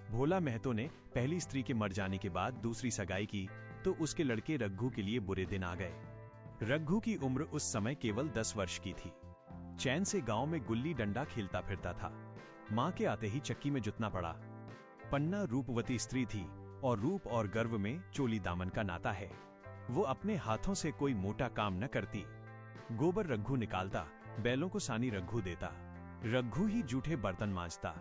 भोला महतो ने पहली स्त्री के मर जाने के बाद दूसरी सगाई की तो उसके लड़के रघु के लिए बुरे दिन आ गए। रघु की उम्र उस समय केवल 10 वर्ष की थी। चैन से गांव में गुल्ली डंडा खेलता फिरता था। मां के आते ही चक्की में जुटना पड़ा। पन्ना रूपवती स्त्री थी और रूप और गर्व में चोली दामन का नाता है। वो अपने हाथों से कोई मोटा काम न करती। गोबर रघु निकालता, बैलों को सानी रघु देता, रघु ही जूठे बर्तन मांजता।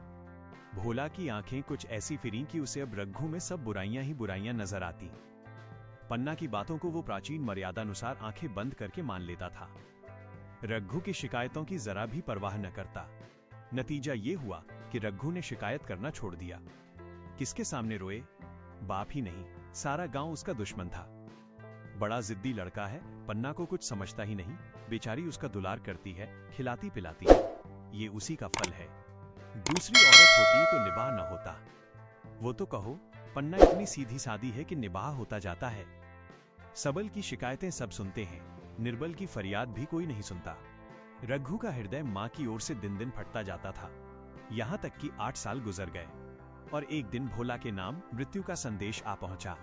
भोला की आंखें कुछ ऐसी फिरी कि उसे अब रघु में सब बुराइयां ही बुराइयां नजर आती। पन्ना की बातों को वो प्राचीन मर्यादानुसार आंखें बंद करके मान लेता था। रघु की शिकायतों की जरा भी परवाह न करता। नतीजा ये हुआ कि रघु ने शिकायत करना छोड़ दिया। किसके सामने रोए? बाप ही नहीं, सारा गांव उसका दुश्मन था। बड़ा जिद्दी लड़का है, पन्ना को कुछ समझता ही नहीं। बेचारी उसका दुलार करती है, खिलाती पिलाती है। ये उसी का फल है। दूसरी औरत होती तो निबाह न होता। वो तो कहो, पन्ना इतनी सीधी सादी है कि निबाह होता जाता है। सबल की शिकायतें सब सुनते हैं, निर्बल की फरियाद भी कोई नहीं सुनता। रघु का हृदय मां की ओर से दिन दिन फटता जाता था। यहां तक कि 8 साल गुजर गए और एक दिन भोला के नाम मृत्यु का संदेश आ पहुंचा।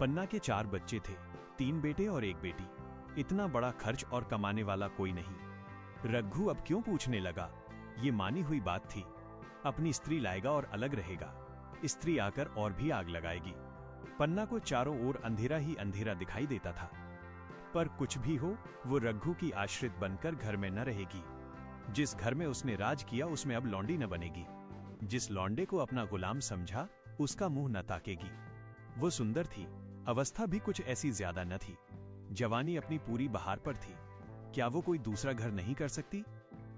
पन्ना के 4 बच्चे थे, 3 बेटे और 1 बेटी। इतना बड़ा खर्च और कमाने वाला कोई नहीं। रघु अब क्यों पूछने लगा? ये मानी हुई बात थी। अपनी स्त्री लाएगा और अलग रहेगा। स्त्री आकर और भी आग लगाएगी। पन्ना को चारों ओर अंधेरा ही अंधेरा दिखाई देता था। पर कुछ भी हो, वो रघु की आश्रित बनकर घर में न रहेगी। जिस घर में उसने राज किया उसमें अब लौंडी न बनेगी। जिस लौंडे को अपना गुलाम समझा उसका मुंह न ताकेगी। वो सुंदर थी, अवस्था भी कुछ ऐसी ज्यादा न थी। जवानी अपनी पूरी बहार पर थी। क्या वो कोई दूसरा घर नहीं कर सकती?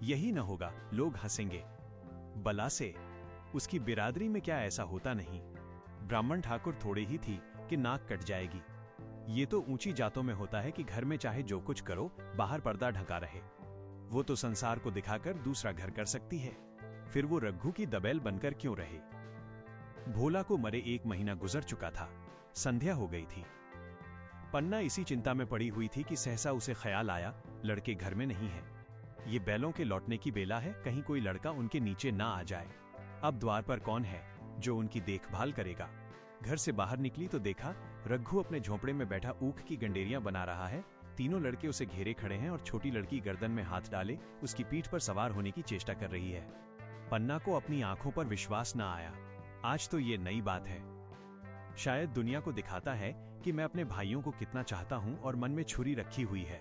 यही न होगा, लोग हंसेंगे। बला से उसकी बिरादरी में क्या ऐसा होता नहीं? ब्राह्मण ठाकुर थोड़े ही थी कि नाक कट जाएगी। ये तो ऊंची जातों में होता है कि घर में चाहे जो कुछ करो, बाहर पर्दा ढका रहे। वो तो संसार को दिखाकर दूसरा घर कर सकती है। फिर वो रघु की दबेल बनकर क्यों रहे? भोला को मरे 1 महीना गुजर चुका था। संध्या हो गई थी। पन्ना इसी चिंता में पड़ी हुई थी कि सहसा उसे ख्याल आया, लड़के घर में नहीं है। ये बैलों के लौटने की बेला है, कहीं कोई लड़का उनके नीचे ना आ जाए। अब द्वार पर कौन है जो उनकी देखभाल करेगा? घर से बाहर निकली तो देखा रघु अपने झोंपड़े में बैठा ऊख की गंडेरियां बना रहा है। तीनों लड़के उसे घेरे खड़े हैं और छोटी लड़की गर्दन में हाथ डाले उसकी पीठ पर सवार होने की चेष्टा कर रही है। पन्ना को अपनी आंखों पर विश्वास न आया। आज तो ये नई बात है। शायद दुनिया को दिखाता है कि मैं अपने भाइयों को कितना चाहता हूं और मन में छुरी रखी हुई है।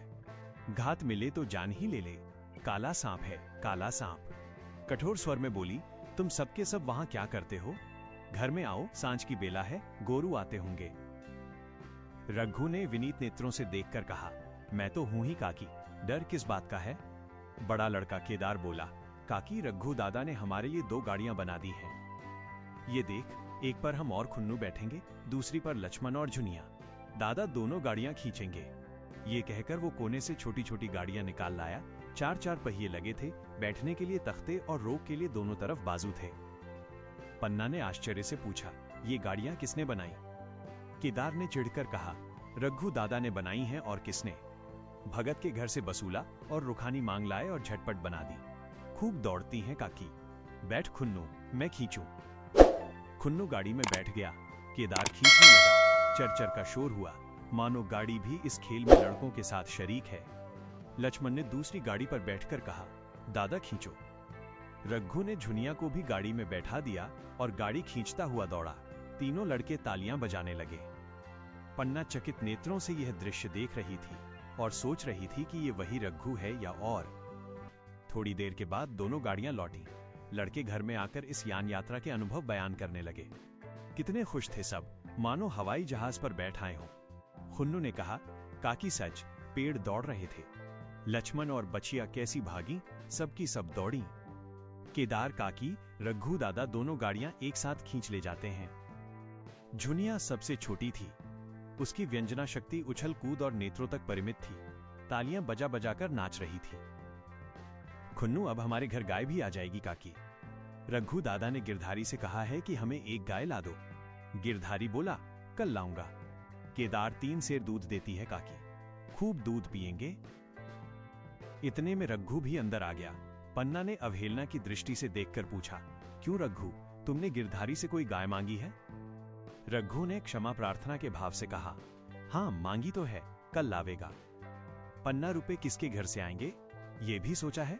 घात मिले तो जान ही ले ले। काला सांप है, काला सांप। कठोर स्वर में बोली, तुम सबके सब वहां क्या करते हो? घर में आओ, सांझ की बेला है, गोरू आते होंगे। रघु ने विनीत नेत्रों से देखकर कहा, मैं तो हूं ही काकी, डर किस बात का है? बड़ा लड़का केदार बोला, काकी रघु दादा ने हमारे लिए 2 गाड़ियां बना दी हैं। ये देख, एक पर हम और खुन्नू बैठेंगे, दूसरी पर लक्ष्मण और झुनिया। दादा दोनों गाड़ियां खींचेंगे। ये कहकर वो कोने से छोटी छोटी गाड़ियां निकाल लाया। 4-4 पहिए लगे थे, बैठने के लिए तख्ते और रोक के लिए दोनों तरफ बाजू थे। पन्ना ने आश्चर्य से पूछा, ये गाड़ियां किसने बनाई? केदार ने चिढ़कर कहा, रघु दादा ने बनाई हैं और किसने? भगत के घर से बसूला और रुखानी मांग लाए और झटपट बना दी। खूब दौड़ती हैं काकी। बैठ खुन्नू, मैं खींचूं। खुन्नू गाड़ी में बैठ गया। केदार खींचने लगा। चरचर का शोर हुआ, मानो गाड़ी भी इस खेल में लड़कों के साथ शरीक है। लक्ष्मण ने दूसरी गाड़ी पर बैठकर कहा, दादा खींचो। रघु ने झुनिया को भी गाड़ी में बैठा दिया और गाड़ी खींचता हुआ दौड़ा। तीनों लड़के तालियां बजाने लगे। पन्ना चकित नेत्रों से यह दृश्य देख रही थी और सोच रही थी कि ये वही रघु है या और। थोड़ी देर के बाद दोनों गाड़ियां लौटी। लड़के घर में आकर इस यान यात्रा के अनुभव बयान करने लगे। कितने खुश थे सब, मानो हवाई जहाज पर बैठ आए हों। खुन्नू ने कहा, काकी सच, पेड़ दौड़ रहे थे। लक्ष्मण और बचिया कैसी भागी, सबकी सब दौड़ी। केदार काकी, रघु दादा दोनों गाड़ियां एक साथ खींच ले जाते हैं। झुनिया सबसे छोटी थी। उसकी व्यंजना शक्ति उछल कूद और नेत्रों तक परिमित थी। तालियां बजा बजा कर नाच रही थी। खुन्नू, अब हमारे घर गाय भी आ जाएगी काकी। रघु दादा ने गिरधारी से कहा है कि हमें एक गाय ला दो। गिरधारी बोला, कल लाऊंगा। केदार 3 सेर दूध देती है काकी, खूब दूध पिएंगे। इतने में रघु भी अंदर आ गया। पन्ना ने अवहेलना की दृष्टि से देखकर पूछा, क्यों रघु, तुमने गिरधारी से कोई गाय मांगी है? रघु ने क्षमा प्रार्थना के भाव से कहा, हाँ मांगी तो है, कल लावेगा। पन्ना रुपए किसके घर से आएंगे, ये भी सोचा है?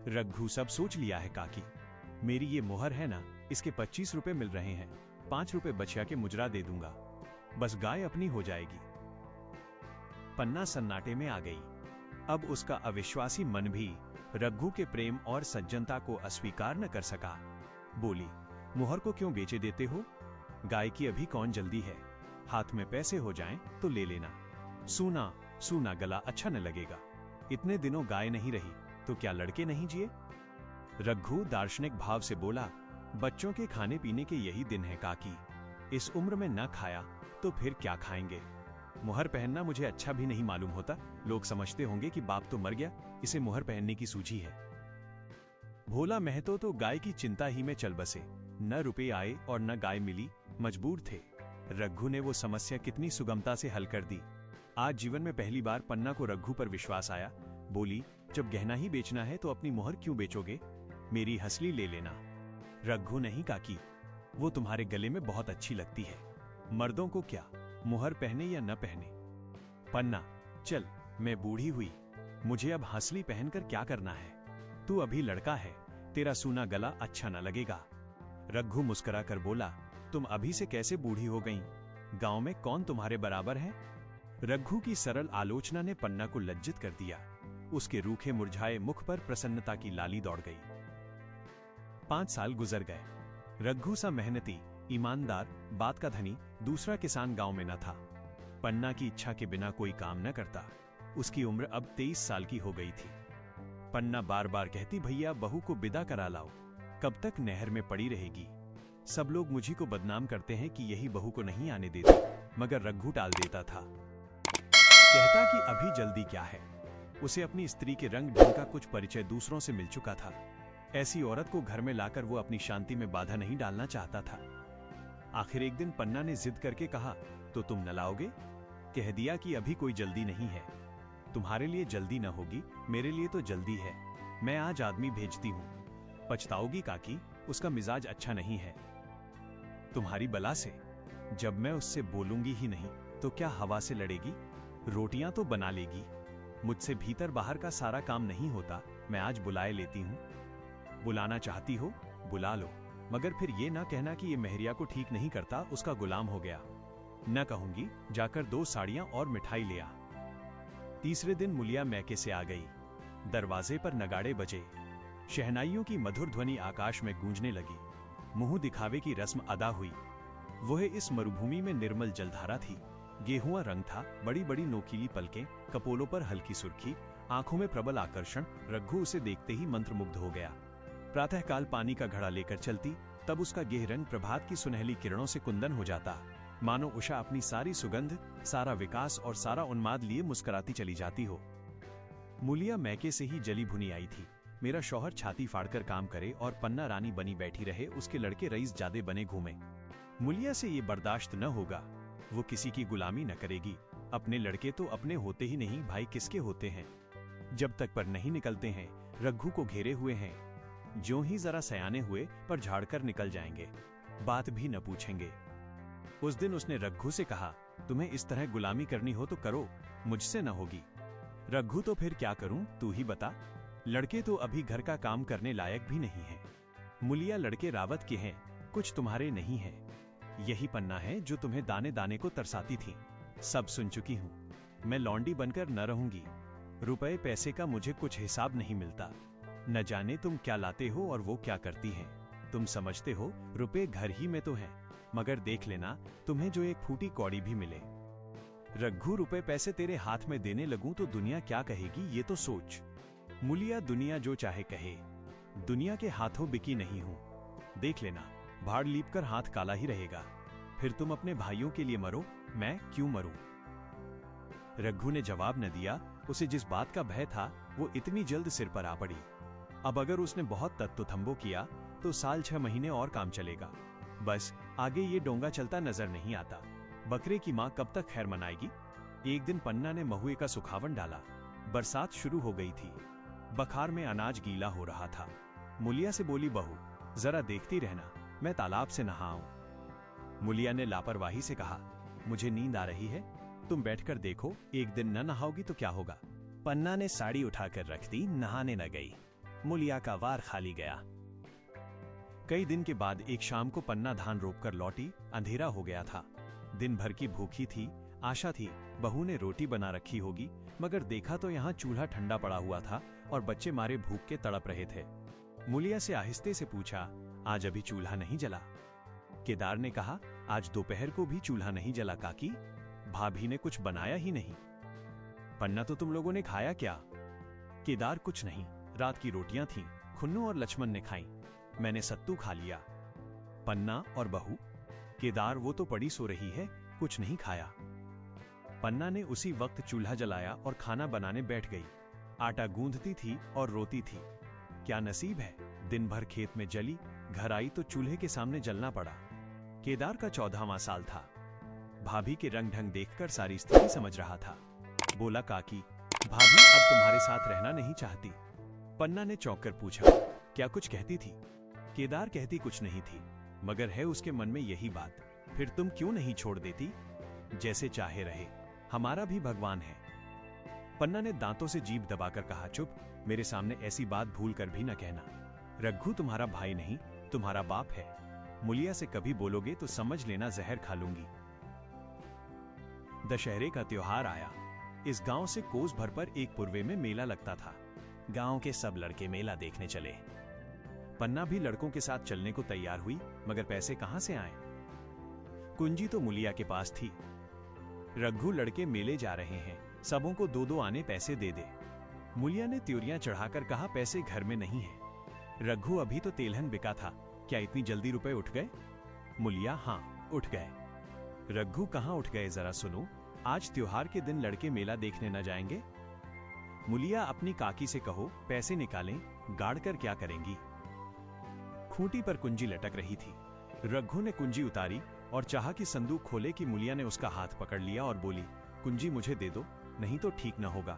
रघु सब सोच लिया है काकी। मेरी ये मोहर है ना, इसके 25 रुपए मिल रहे हैं, 5 रुपए बचिया के मुजरा दे दूंगा, बस गाय अपनी हो जाएगी। पन्ना सन्नाटे में आ गई। अब उसका अविश्वासी मन भी रघु के प्रेम और सज्जनता को अस्वीकार न कर सका। बोली, मोहर को क्यों बेचे देते हो? गाय की अभी कौन जल्दी है, हाथ में पैसे हो जाएं तो ले लेना। सूना सूना गला अच्छा न लगेगा। इतने दिनों गाय नहीं रही तो क्या लड़के नहीं जिए? रघु दार्शनिक भाव से बोला, बच्चों के खाने पीने के यही दिन है काकी, इस उम्र में न खाया तो फिर क्या खाएंगे? मुहर पहनना मुझे अच्छा भी नहीं मालूम होता, लोग समझते होंगे कि बाप तो मर गया, इसे मुहर पहनने की सूझी है। भोला महतो तो गाय की चिंता ही में चल बसे, न रुपए आए और न गाय मिली, मजबूर थे। रघु ने वो समस्या कितनी सुगमता से हल कर दी। आज जीवन में पहली बार पन्ना को रघु पर विश्वास आया। बोली, जब गहना ही बेचना है तो अपनी मुहर क्यों बेचोगे, मेरी हसली ले लेना। रघु, नहीं काकी, वो तुम्हारे गले में बहुत अच्छी लगती है, मर्दों को क्या, मुहर पहने या न पहने। पन्ना, चल, मैं बूढ़ी हुई, मुझे अब हंसली पहनकर क्या करना है, तू अभी लड़का है, तेरा सूना गला अच्छा न लगेगा। रघु मुस्कुरा कर बोला, तुम अभी से कैसे बूढ़ी हो गईं? गांव में कौन तुम्हारे बराबर है? रघु की सरल आलोचना ने पन्ना को लज्जित कर दिया। उसके रूखे मुरझाए मुख पर प्रसन्नता की लाली दौड़ गई। 5 साल गुजर गए। रघु सा मेहनती, ईमानदार, बात का धनी दूसरा किसान गांव में न था। पन्ना की इच्छा के बिना कोई काम न करता। उसकी उम्र अब 23 साल की हो गई थी। पन्ना बार बार कहती, भैया बहू को विदा करा लाओ, कब तक नहर में पड़ी रहेगी? सब लोग मुझी को बदनाम करते हैं कि यही बहू को नहीं आने देती, मगर रघु टाल देता था। कहता कि अभी जल्दी क्या है, उसे अपनी स्त्री के रंग ढंग का कुछ परिचय दूसरों से मिल चुका था। ऐसी औरत को घर में लाकर वो अपनी शांति में बाधा नहीं डालना चाहता था। आखिर एक दिन पन्ना ने जिद करके कहा, तो तुम न लाओगे? कह दिया कि अभी कोई जल्दी नहीं है। तुम्हारे लिए जल्दी न होगी, मेरे लिए तो जल्दी है। मैं आज आदमी भेजती हूँ। पछताओगी काकी, उसका मिजाज अच्छा नहीं है। तुम्हारी बला से, जब मैं उससे बोलूंगी ही नहीं तो क्या हवा से लड़ेगी? रोटियां तो बना लेगी, मुझसे भीतर बाहर का सारा काम नहीं होता। मैं आज बुलाए लेती हूँ। बुलाना चाहती हो, बुला लो, मगर फिर ये ना कहना कि ये मेहरिया को ठीक नहीं करता, उसका गुलाम हो गया। न कहूंगी, जाकर 2 साड़ियां और मिठाई ले आ। तीसरे दिन मुलिया मैके से आ गई। दरवाजे पर नगाड़े बजे, शहनाइयों की मधुर ध्वनि आकाश में गूंजने लगी। मुंह दिखावे की रस्म अदा हुई। वह इस मरुभूमि में निर्मल जलधारा थी। गेहुआ रंग था, बड़ी बड़ी नोकीली पलकें, कपोलों पर हल्की सुर्खी, आंखों में प्रबल आकर्षण। रघु उसे देखते ही मंत्रमुग्ध हो गया। प्रातःकाल पानी का घड़ा लेकर चलती, तब उसका गेहरंग प्रभात की सुनहली किरणों से कुंदन हो जाता। मानो उषा अपनी सारी सुगंध, सारा विकास और सारा उन्माद लिए मुस्कुराती चली जाती हो। मुलिया मैके से ही जली भुनी आई थी। मेरा शौहर छाती फाड़कर काम करे और पन्ना रानी बनी बैठी रहे, उसके लड़के रईस जादे बने घूमे। मुलिया से ये बर्दाश्त न होगा। वो किसी की गुलामी न करेगी। अपने लड़के तो अपने होते ही नहीं, भाई किसके होते हैं? जब तक पर नहीं निकलते हैं, रघु को घेरे हुए हैं। ज्यों ही जरा सयाने हुए पर झाड़कर निकल जाएंगे, बात भी न पूछेंगे। उस दिन उसने रघु से कहा, तुम्हें इस तरह गुलामी करनी हो तो करो, मुझसे न होगी। रघु, तो फिर क्या करूं, तू ही बता। लड़के तो अभी घर का काम करने लायक भी नहीं है। मुलिया, लड़के रावत के हैं, कुछ तुम्हारे नहीं है। यही पन्ना है जो तुम्हें दाने दाने को तरसाती थी। सब सुन चुकी हूं। मैं लौंडी बनकर न रहूंगी। रुपए पैसे का मुझे कुछ हिसाब नहीं मिलता। न जाने तुम क्या लाते हो और वो क्या करती हैं। तुम समझते हो रुपए घर ही में तो हैं, मगर देख लेना तुम्हें जो एक फूटी कौड़ी भी मिले। रघु, रुपए पैसे तेरे हाथ में देने लगूं तो दुनिया क्या कहेगी, ये तो सोच। मुलिया, दुनिया जो चाहे कहे, दुनिया के हाथों बिकी नहीं हूं। देख लेना, भाड़ लीप कर हाथ काला ही रहेगा। फिर तुम अपने भाइयों के लिए मरो, मैं क्यों मरूं? रघु ने जवाब न दिया। उसे जिस बात का भय था वो इतनी जल्द सिर पर आ पड़ी। अब अगर उसने बहुत तत्तुथंबो किया तो साल 6 महीने और काम चलेगा। बस आगे ये डोंगा चलता नजर नहीं आता। बकरे की मां कब तक खैर मनाएगी? एक दिन पन्ना ने महुए का सुखावन डाला। बरसात शुरू हो गई थी। बखार में अनाज गीला हो रहा था। मुलिया से बोली, बहू जरा देखती रहना, मैं तालाब से नहाऊं। मुलिया ने लापरवाही से कहा, मुझे नींद आ रही है, तुम बैठकर देखो, एक दिन न नहाओगी तो क्या होगा। पन्ना ने साड़ी उठाकर रख दी, नहाने न गई। मुलिया का वार खाली गया। कई दिन के बाद एक शाम को पन्ना धान रोपकर लौटी। अंधेरा हो गया था। दिन भर की भूखी थी। आशा थी बहू ने रोटी बना रखी होगी, मगर देखा तो यहाँ चूल्हा ठंडा पड़ा हुआ था और बच्चे मारे भूख के तड़प रहे थे। मुलिया से आहिस्ते से पूछा, आज अभी चूल्हा नहीं जला? केदार ने कहा, आज दोपहर को भी चूल्हा नहीं जला काकी, भाभी ने कुछ बनाया ही नहीं। पन्ना, तो तुम लोगों ने खाया क्या? केदार, कुछ नहीं, रात की रोटियां थीं, खुन्नू और लक्ष्मण ने खाई, मैंने सत्तू खा लिया। पन्ना और बहू? केदार, वो तो पड़ी सो रही है, कुछ नहीं खाया। पन्ना ने उसी वक्त चूल्हा जलाया और खाना बनाने बैठ गई। आटा गूंथती थी और रोती थी। क्या नसीब है, दिन भर खेत में जली, घर आई तो चूल्हे के सामने जलना पड़ा। केदार का 14वां साल था। भाभी के रंग ढंग देखकर सारी स्थिति समझ रहा था। बोला, काकी, भाभी अब तुम्हारे साथ रहना नहीं चाहती। पन्ना ने चौंक कर पूछा, क्या कुछ कहती थी? केदार, कहती कुछ नहीं थी, मगर है उसके मन में यही बात। फिर तुम क्यों नहीं छोड़ देती? जैसे चाहे रहे, हमारा भी भगवान है। पन्ना ने दांतों से जीभ दबाकर कहा, चुप, मेरे सामने ऐसी बात भूल कर भी न कहना। रघु तुम्हारा भाई नहीं, तुम्हारा बाप है। मुलिया से कभी बोलोगे तो समझ लेना जहर खा लूंगी। दशहरे का त्योहार आया। इस गांव से कोस भर पर एक पूर्वे में मेला लगता था। गांव के सब लड़के मेला देखने चले। पन्ना भी लड़कों के साथ चलने को तैयार हुई, मगर पैसे कहां से आए? कुंजी तो मुलिया के पास थी। रघु, लड़के मेले जा रहे हैं, सबों को 2-2 आने पैसे दे दे। मुलिया ने त्योरियां चढ़ाकर कहा, पैसे घर में नहीं है। रघु, अभी तो तेलहन बिका था, क्या इतनी जल्दी रुपए उठ गए? मुलिया, हाँ, उठ गए। रघु, कहां उठ गए, जरा सुनो, आज त्योहार के दिन लड़के मेला देखने न जाएंगे? मुलिया, अपनी काकी से कहो पैसे निकालें, गाड़ कर क्या करेंगी? खूंटी पर कुंजी लटक रही थी। रघु ने कुंजी उतारी और चाहा कि संदूक खोले कि मुलिया ने उसका हाथ पकड़ लिया और बोली, कुंजी मुझे दे दो, नहीं तो ठीक न होगा।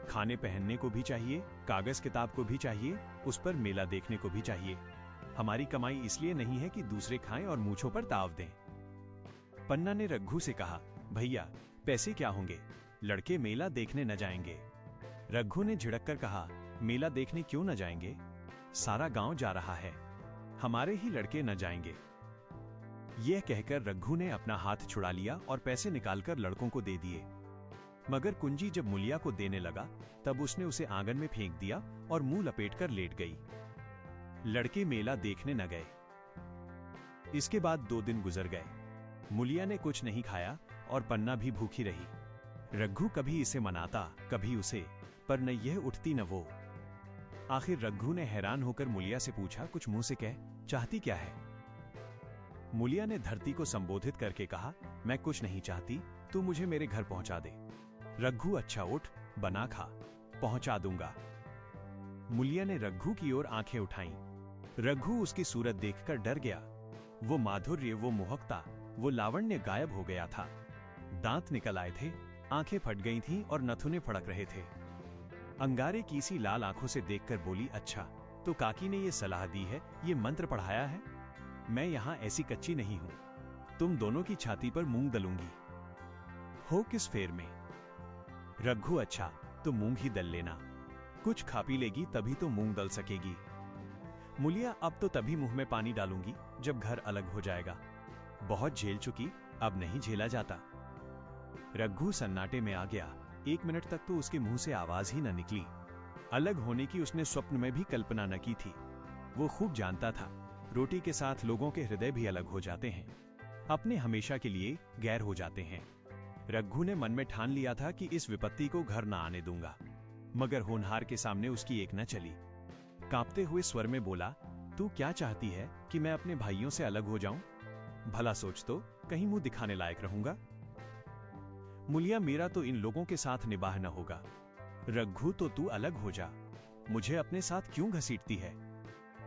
खाने पहनने को भी चाहिए, कागज किताब को भी चाहिए, उस पर मेला देखने को भी चाहिए। हमारी कमाई इसलिए नहीं है कि दूसरे खाएं और मूंछों पर ताव दें। पन्ना ने रघु से कहा, भैया, पैसे क्या होंगे, लड़के मेला देखने न जाएंगे। रघु ने झिड़क कर कहा, मेला देखने क्यों न जाएंगे? सारा गांव जा रहा है, हमारे ही लड़के न जाएंगे। यह कहकर रघु ने अपना हाथ छुड़ा लिया और पैसे निकालकर लड़कों को दे दिए। मगर कुंजी जब मुलिया को देने लगा, तब उसने उसे आंगन में फेंक दिया और मुंह लपेटकर लेट गई। लड़के मेला देखने न गए। इसके बाद 2 दिन गुजर गए। मुलिया ने कुछ नहीं खाया और पन्ना भी भूखी रही। रघु कभी इसे मनाता, कभी उसे, पर न यह उठती न वो। आखिर रघु ने हैरान होकर मुलिया से पूछा, कुछ मुंह से कह, चाहती क्या है? मुलिया ने धरती को संबोधित करके कहा, मैं कुछ नहीं चाहती, तू मुझे मेरे घर पहुंचा दे। रघु, अच्छा उठ, बना खा, पहुंचा दूंगा। मुलिया ने रघु की ओर आंखें उठाईं। रघु उसकी सूरत देखकर डर गया। वो माधुर्य, वो मोहकता, वो लावण्य गायब हो गया था। दांत निकल आए थे, आंखें फट गई थीं और नथुने फड़क रहे थे। अंगारे की सी लाल आंखों से देखकर बोली, अच्छा, तो काकी ने ये सलाह दी है, ये मंत्र पढ़ाया है? मैं यहां ऐसी कच्ची नहीं हूं, तुम दोनों की छाती पर मूंग दलूंगी। हो किस फेर में? रघु, अच्छा, तो मूंग ही दल लेना, कुछ खा पी लेगी तभी तो मूंग दल सकेगी। मुलिया, अब तो तभी मुंह में पानी डालूंगी जब घर अलग हो जाएगा। बहुत झेल चुकी, अब नहीं झेला जाता। रघु सन्नाटे में आ गया। 1 मिनट तक तो उसके मुंह से आवाज ही न निकली। अलग होने की उसने स्वप्न में भी कल्पना न की थी। वो खूब जानता था, रोटी के साथ लोगों के हृदय भी अलग हो जाते हैं, अपने हमेशा के लिए गैर हो जाते हैं। रघु ने मन में ठान लिया था कि इस विपत्ति को घर न आने दूंगा, मगर होनहार के सामने उसकी एक न चली। कांपते हुए स्वर में बोला, तू क्या चाहती है कि मैं अपने भाइयों से अलग हो जाऊं? भला सोच तो, कहीं मुंह दिखाने लायक रहूंगा? मुलिया, मेरा तो इन लोगों के साथ निबाह न होगा। रघु, तो तू अलग हो जा, मुझे अपने साथ क्यों घसीटती है?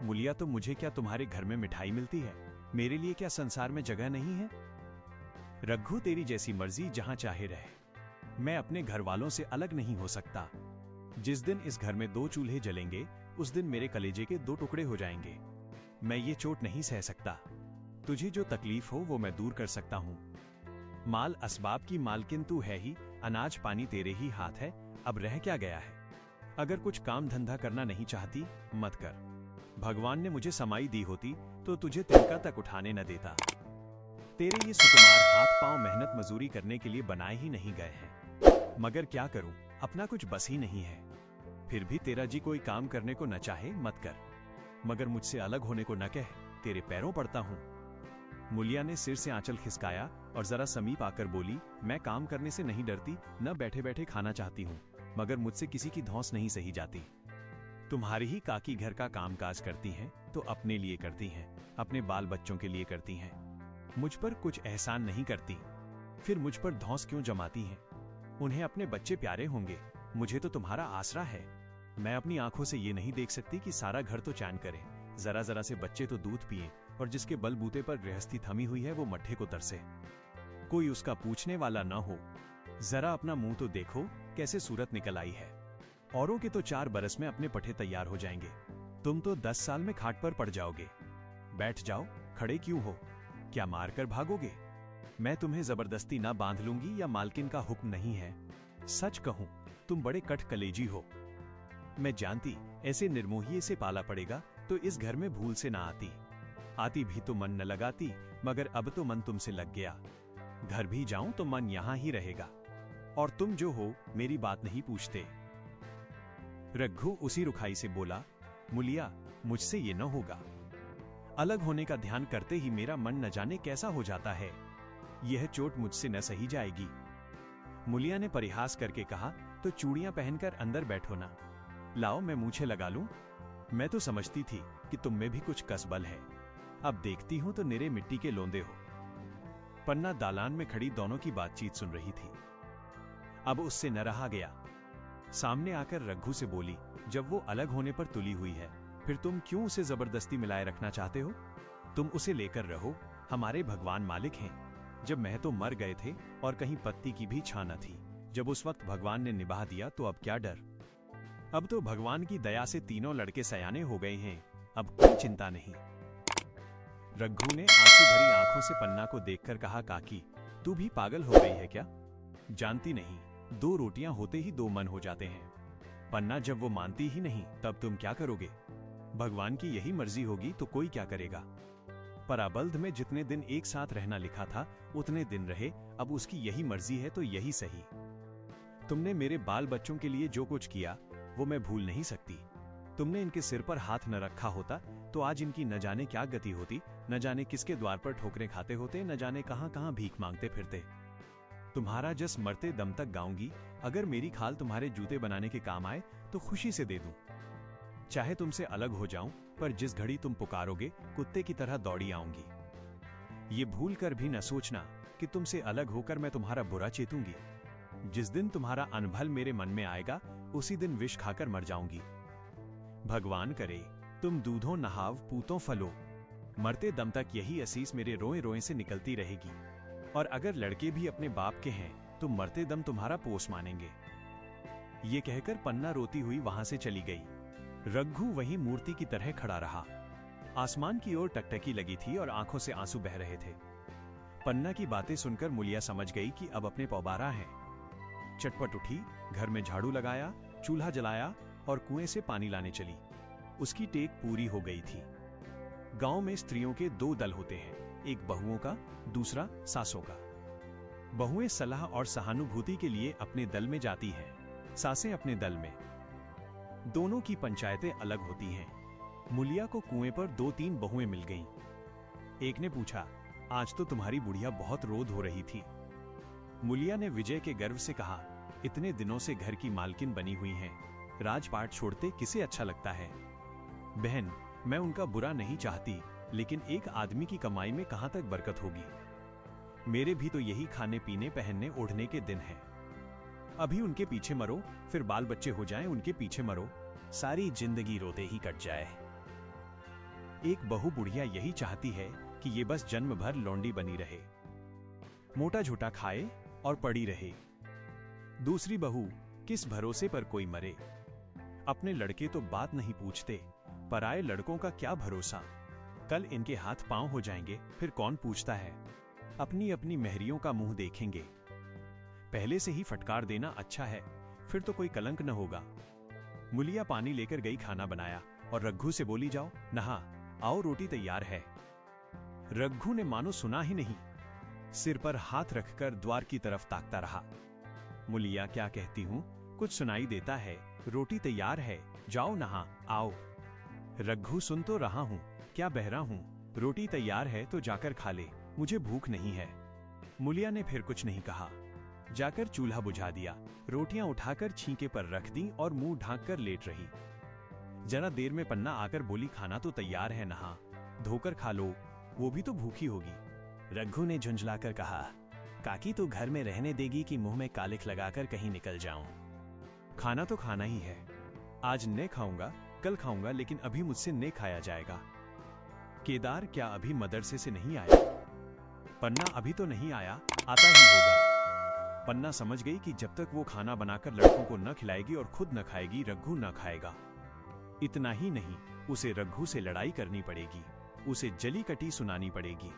मुलिया, तो मुझे क्या तुम्हारे घर में मिठाई मिलती है? मेरे लिए क्या संसार में जगह नहीं है? रघु, तेरी जैसी मर्जी, जहां चाहे रहे, मैं अपने घर वालों से अलग नहीं हो सकता। जिस दिन इस घर में 2 चूल्हे जलेंगे, उस दिन मेरे कलेजे के 2 टुकड़े हो जाएंगे। मैं ये चोट नहीं सह सकता। तुझे जो तकलीफ हो वो मैं दूर कर सकता हूँ। माल असबाब की मालकिन तू है ही, अनाज पानी तेरे ही हाथ है, अब रह क्या गया है। अगर कुछ काम धंधा करना नहीं चाहती, मत कर। भगवान ने मुझे समाई दी होती तो तुझे तिनका तक उठाने न देता। तेरे ये सुकुमार हाथ पांव मेहनत मजूरी करने के लिए बनाए ही नहीं गए हैं। मगर क्या करूं, अपना कुछ बस ही नहीं है। फिर भी तेरा जी कोई काम करने को न चाहे, मत कर। मगर मुझसे अलग होने को न कह, तेरे पैरों पड़ता हूं। मुलिया ने सिर से आंचल खिसकाया और जरा समीप आकर बोली, मैं काम करने से नहीं डरती, न बैठे बैठे खाना चाहती हूँ, मगर मुझसे किसी की धौंस नहीं सही जाती। तुम्हारी ही काकी घर का कामकाज करती हैं तो अपने लिए करती हैं, अपने बाल बच्चों के लिए करती हैं। मुझ पर कुछ एहसान नहीं करती, फिर मुझ पर धौंस क्यों जमाती हैं? उन्हें अपने बच्चे प्यारे होंगे, मुझे तो तुम्हारा आसरा है। मैं अपनी आंखों से ये नहीं देख सकती कि सारा घर तो चैन करे, जरा जरा से बच्चे तो दूध पिए, और जिसके बलबूते पर गृहस्थी थमी हुई है वो मट्ठे को तरसे, कोई उसका पूछने वाला न हो। जरा अपना मुंह तो देखो, कैसे सूरत निकल आई है। औरों के तो 4 बरस में अपने पट्टे तैयार हो जाएंगे, तुम तो 10 साल में खाट पर पड़ जाओगे। बैठ जाओ, खड़े क्यों हो? क्या मार कर भागोगे? मैं तुम्हें जबरदस्ती ना बांध लूंगी या मालकिन का हुक्म नहीं है। सच कहूं, तुम बड़े कट कलेजी हो। मैं जानती ऐसे निर्मोहिए से पाला पड़ेगा तो इस घर में भूल से ना आती। आती भी तो मन न लगाती, मगर अब तो मन तुमसे लग गया। घर भी जाऊं तो मन यहां ही रहेगा, और तुम जो हो मेरी बात नहीं पूछते। रघु उसी रुखाई से बोला, मुलिया, मुझसे ये न होगा। अलग होने का ध्यान करते ही मेरा मन न जाने कैसा हो जाता है। यह चोट मुझसे न सही जाएगी। मुलिया ने परिहास करके कहा, तो चूड़ियां पहनकर अंदर बैठो ना। लाओ मैं मूछें लगा लूं। मैं तो समझती थी कि तुम में भी कुछ कसबल है, अब देखती हूं तो निरे मिट्टी के लोंदे हो। पन्ना दालान में खड़ी दोनों की बातचीत सुन रही थी। अब उससे न रहा गया। सामने आकर रघु से बोली, जब वो अलग होने पर तुली हुई है, फिर तुम क्यों उसे जबरदस्ती मिलाए रखना चाहते हो? तुम उसे लेकर रहो, हमारे भगवान मालिक हैं। जब महतो मर गए थे और कहीं पत्ती की भी छां न थी, जब उस वक्त भगवान ने निभा दिया तो अब क्या डर? अब तो भगवान की दया से तीनों लड़के सयाने हो गए हैं, अब कोई चिंता नहीं। रघु ने आंसू भरी आंखों से पन्ना को देखकर कहा, काकी, तू भी पागल हो गई है क्या? जानती नहीं, 2 रोटियां होते ही 2 मन हो जाते हैं। पन्ना, जब वो मानती ही नहीं तब तुम क्या करोगे? भगवान की यही मर्जी होगी तो कोई क्या करेगा? पराबल्ध में जितने दिन एक साथ रहना लिखा था उतने दिन रहे, अब उसकी यही मर्जी है तो यही सही। तुमने मेरे बाल बच्चों के लिए जो कुछ किया वो मैं भूल नहीं सकती। तुमने इनके सिर पर हाथ न रखा होता तो आज इनकी न जाने क्या गति होती, न जाने किसके द्वार पर ठोकरें खाते होते, न जाने कहां कहां भीख मांगते फिरते। तुम्हारा जस मरते दम तक गाऊंगी, अगर मेरी खाल तुम्हारे जूते बनाने के काम आए तो खुशी से दे दूं। चाहे तुमसे अलग हो जाऊं, पर जिस घड़ी तुम पुकारोगे कुत्ते की तरह दौड़ी आऊंगी। ये भूल कर भी न सोचना कि तुमसे अलग होकर मैं तुम्हारा बुरा चेतूंगी। जिस दिन तुम्हारा अनभल मेरे मन में आएगा उसी दिन विष खाकर मर जाऊंगी। भगवान करे तुम दूधों नहाव पूतों फलो, मरते दम तक यही असीस मेरे रोए रोए से निकलती रहेगी। और अगर लड़के भी अपने बाप के हैं तो मरते दम तुम्हारा पोस मानेंगे। ये कहकर पन्ना रोती हुई वहां से चली गई। रघु वहीं मूर्ति की तरह खड़ा रहा। आसमान की ओर टकटकी लगी थी और आंखों से आंसू बह रहे थे। पन्ना की बातें सुनकर मुलिया समझ गई कि अब अपने पौबारा है। चटपट उठी, घर में झाड़ू लगाया, चूल्हा जलाया और कुएं से पानी लाने चली। उसकी टेक पूरी हो गई थी। गांव में स्त्रियों के 2 दल होते हैं, एक बहुओं का, दूसरा सासों का। बहुएं सलाह और सहानुभूति के लिए अपने दल में जाती हैं, सासें अपने दल में। दोनों की पंचायतें अलग होती हैं। मुलिया को कुएं पर 2-3 बहुएं मिल गईं। एक ने पूछा, आज तो तुम्हारी बुढ़िया बहुत रोध हो रही थी। मुलिया ने विजय के गर्व से कहा, इतने दिनों से घर की मालकिन बनी हुई हैं, राजपाट छोड़ते किसे अच्छा लगता है? बहन, मैं उनका बुरा नहीं चाहती, लेकिन एक आदमी की कमाई में कहां तक बरकत होगी? मेरे भी तो यही खाने पीने पहनने ओढ़ने के दिन हैं। अभी उनके पीछे मरो, फिर बाल बच्चे हो जाएं, उनके पीछे मरो, सारी जिंदगी रोते ही कट जाए। एक बहू बुढ़िया यही चाहती है कि ये बस जन्म भर लौंडी बनी रहे, मोटा झूठा खाए और पड़ी रहे। दूसरी बहू, किस भरोसे पर कोई मरे? अपने लड़के तो बात नहीं पूछते, पराए लड़कों का क्या भरोसा? कल इनके हाथ पांव हो जाएंगे, फिर कौन पूछता है। अपनी अपनी मेहरियों का मुंह देखेंगे। पहले से ही फटकार देना अच्छा है, फिर तो कोई कलंक न होगा। मुलिया पानी लेकर गई, खाना बनाया और रघु से बोली, जाओ नहा आओ, रोटी तैयार है। रघु ने मानो सुना ही नहीं, सिर पर हाथ रखकर द्वार की तरफ ताकता रहा। मुलिया क्या कहती हूं, कुछ सुनाई देता है, रोटी तैयार है, जाओ नहा आओ। रघु सुन तो रहा हूं, क्या बहरा हूं, रोटी तैयार है तो जाकर खा ले, मुझे भूख नहीं है। मुलिया ने फिर कुछ नहीं कहा, जाकर चूल्हा बुझा दिया, रोटियां उठाकर छींके पर रख दी और मुंह ढांक कर लेट रही। जरा देर में पन्ना आकर बोली, खाना तो तैयार है, नहा धोकर खा लो, वो भी तो भूखी होगी। रघु ने झुंझलाकर कहा, काकी तो घर में रहने देगी कि मुंह में कालिख लगाकर कहीं निकल जाऊं। खाना तो खाना ही है, आज न खाऊंगा कल खाऊंगा, लेकिन अभी मुझसे न खाया जाएगा। केदार क्या अभी मदरसे से नहीं आया? पन्ना अभी तो नहीं आया, आता ही होगा। पन्ना समझ गई कि जब तक वो खाना बनाकर लड़कों को न खिलाएगी और खुद न खाएगी, रघु न खाएगा। इतना ही नहीं, उसे रघु से लड़ाई करनी पड़ेगी, उसे जली कटी सुनानी पड़ेगी,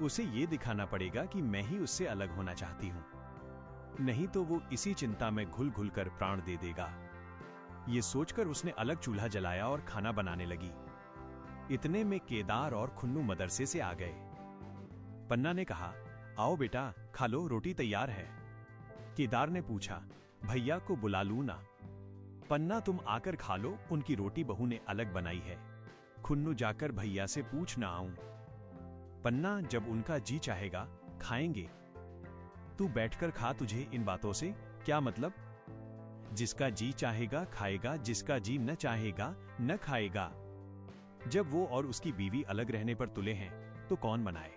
उसे ये दिखाना पड़ेगा कि मैं ही उससे अलग होना चाहती हूं। नहीं तो वो इसी चिंता में घुल घुल कर प्राण दे देगा। ये सोचकर उसने अलग चूल्हा जलाया और खाना बनाने लगी। इतने में केदार और खुन्नू मदरसे से आ गए। पन्ना ने कहा, आओ बेटा खा लो, रोटी तैयार है। केदार ने पूछा, भैया को बुला लूं ना? पन्ना तुम आकर खा लो, उनकी रोटी बहू ने अलग बनाई है। खुन्नू जाकर भैया से पूछ ना आऊं? पन्ना, जब उनका जी चाहेगा खाएंगे। तू बैठकर खा, तुझे इन बातों से क्या मतलब? जिसका जी चाहेगा खाएगा, जिसका जी न चाहेगा न खाएगा। जब वो और उसकी बीवी अलग रहने पर तुले हैं तो कौन मनाए?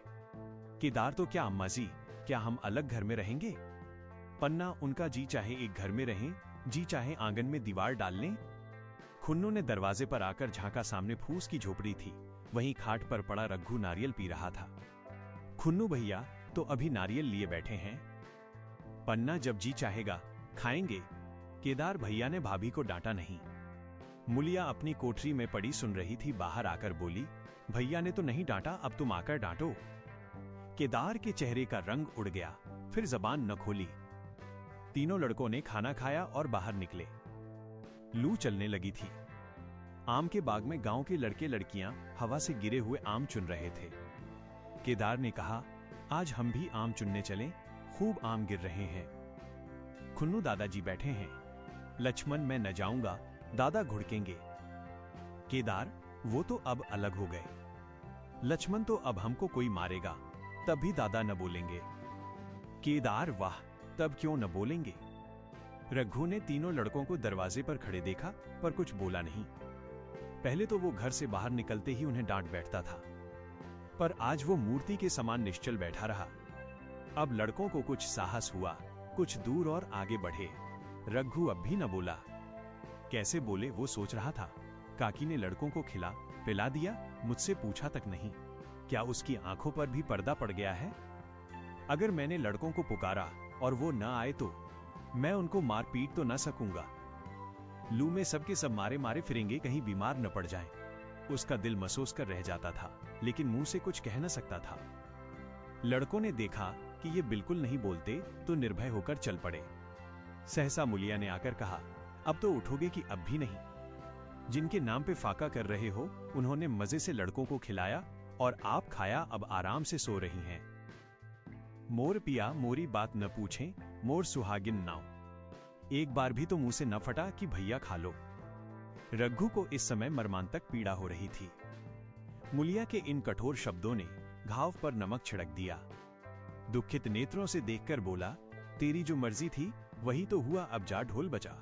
केदार तो क्या अम्मा जी, क्या हम अलग घर में रहेंगे? पन्ना, उनका जी चाहे एक घर में रहें, जी चाहे आंगन में दीवार डाल लें। खुन्नू ने दरवाजे पर आकर झांका, सामने फूस की झोपड़ी थी, वहीं खाट पर पड़ा रघु नारियल पी रहा था। खुन्नू भैया तो अभी नारियल लिए बैठे हैं। पन्ना, जब जी चाहेगा खाएंगे। केदार भैया ने भाभी को डांटा नहीं। मुलिया अपनी कोठरी में पड़ी सुन रही थी, बाहर आकर बोली, भैया ने तो नहीं डांटा, अब तुम आकर डांटो। केदार के चेहरे का रंग उड़ गया, फिर जबान न खोली। तीनों लड़कों ने खाना खाया और बाहर निकले। लू चलने लगी थी। आम के बाग में गांव के लड़के लड़कियां हवा से गिरे हुए आम चुन रहे थे। केदार ने कहा, आज हम भी आम चुनने चलें, खूब आम गिर रहे हैं। खुन्नू दादाजी बैठे हैं। लक्ष्मण, मैं न जाऊंगा, दादा घुड़केंगे। केदार, वो तो अब अलग हो गए। लक्ष्मण, तो अब हमको कोई मारेगा तब भी दादा न बोलेंगे। केदार, वाह, तब क्यों न बोलेंगे? रघु ने तीनों लड़कों को दरवाजे पर खड़े देखा पर कुछ बोला नहीं। पहले तो वो घर से बाहर निकलते ही उन्हें डांट बैठता था, पर आज वो मूर्ति के समान निश्चल बैठा रहा। अब लड़कों को कुछ साहस हुआ, कुछ दूर और आगे बढ़े। रघु अब भी न बोला। कैसे बोले वो सोच रहा था। काकी ने लड़कों को खिला पिला दिया, मुझसे पूछा तक नहीं। क्या उसकी आंखों पर भी पर्दा पड़ गया है? अगर मैंने लड़कों को पुकारा और वो न आए तो मैं उनको मार पीट तो न सकूंगा। लू में सबके सब मारे मारे फिरेंगे, कहीं बीमार न पड़ जाएं। उसका दिल महसूस कर रह जाता था, लेकिन मुंह से कुछ कह न सकता था। लड़कों ने देखा कि ये बिल्कुल नहीं बोलते तो निर्भय होकर चल पड़े। सहसा मुलिया ने आकर कहा, अब तो उठोगे कि अब भी नहीं? जिनके नाम पे फाका कर रहे हो, उन्होंने मजे से लड़कों को खिलाया और आप खाया, अब आराम से सो रही हैं। मोर पिया मोरी बात न पूछे, मोर सुहागिन नाव। एक बार भी तो मुंह से न फटा कि भैया खा लो। रघु को इस समय मर्मांतक पीड़ा हो रही थी। मुलिया के इन कठोर शब्दों ने घाव पर नमक छिड़क दिया। दुखित नेत्रों से देखकर बोला, तेरी जो मर्जी थी वही तो हुआ, अब जा ढोल बजा।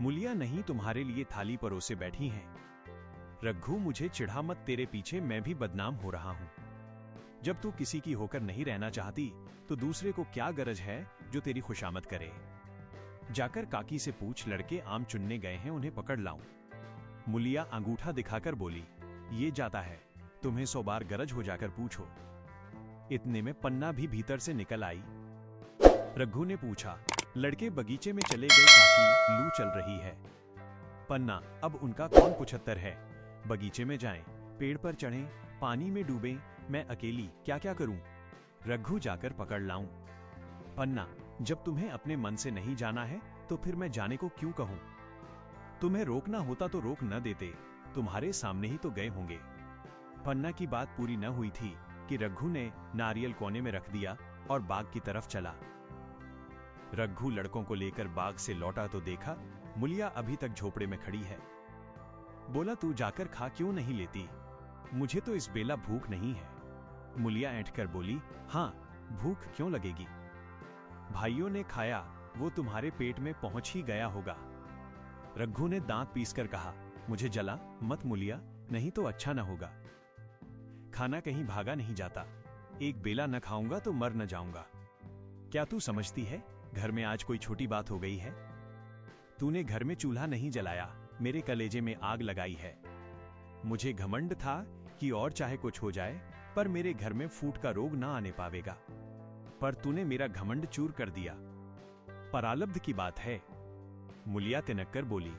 मुलिया नहीं, तुम्हारे लिए थाली परोसे बैठी हैं। रघु, मुझे चिढ़ा मत, तेरे पीछे मैं भी बदनाम हो रहा हूं। जब तू किसी की होकर नहीं रहना चाहती तो दूसरे को क्या गरज है जो तेरी खुशामद करे। जाकर काकी से पूछ, लड़के आम चुनने गए हैं, उन्हें पकड़ लाऊं। मुलिया अंगूठा दिखाकर बोली, ये जाता है, तुम्हें 100 बार गरज हो जाकर पूछो। इतने में पन्ना भी भीतर से निकल आई। रघु ने पूछा, लड़के बगीचे में चले गए काकी, लू चल रही है। पन्ना, अब उनका कौन 75 है, बगीचे में जाएं, पेड़ पर चढ़ें, पानी में डूबे, मैं अकेली क्या क्या करूं? रघु जाकर पकड़ लाऊं? पन्ना, जब तुम्हें अपने मन से नहीं जाना है तो फिर मैं जाने को क्यों कहूं? तुम्हें रोकना होता तो रोक न देते, तुम्हारे सामने ही तो गए होंगे। पन्ना की बात पूरी न हुई थी कि रघु ने नारियल कोने में रख दिया और बाग की तरफ चला। रघु लड़कों को लेकर बाग से लौटा तो देखा मुलिया अभी तक झोपड़े में खड़ी है। बोला, तू जाकर खा क्यों नहीं लेती? मुझे तो इस बेला भूख नहीं है। मुलिया ऐंठकर बोली, हाँ, भूख क्यों लगेगी? भाइयों ने खाया, वो तुम्हारे पेट में पहुंच ही गया होगा। रघु ने दांत पीसकर कहा, मुझे जला मत मुलिया, नहीं तो अच्छा न होगा। खाना कहीं भागा नहीं जाता, एक बेला न खाऊंगा तो मर न जाऊंगा। क्या तू समझती है घर में आज कोई छोटी बात हो गई है? तूने घर में चूल्हा नहीं जलाया, मेरे कलेजे में आग लगाई है। मुझे घमंड था कि और चाहे कुछ हो जाए पर मेरे घर में फूट का रोग ना आने पावेगा, पर तूने मेरा घमंड चूर कर दिया। परालब्ध की बात है। मुलिया तिनक्कर बोली,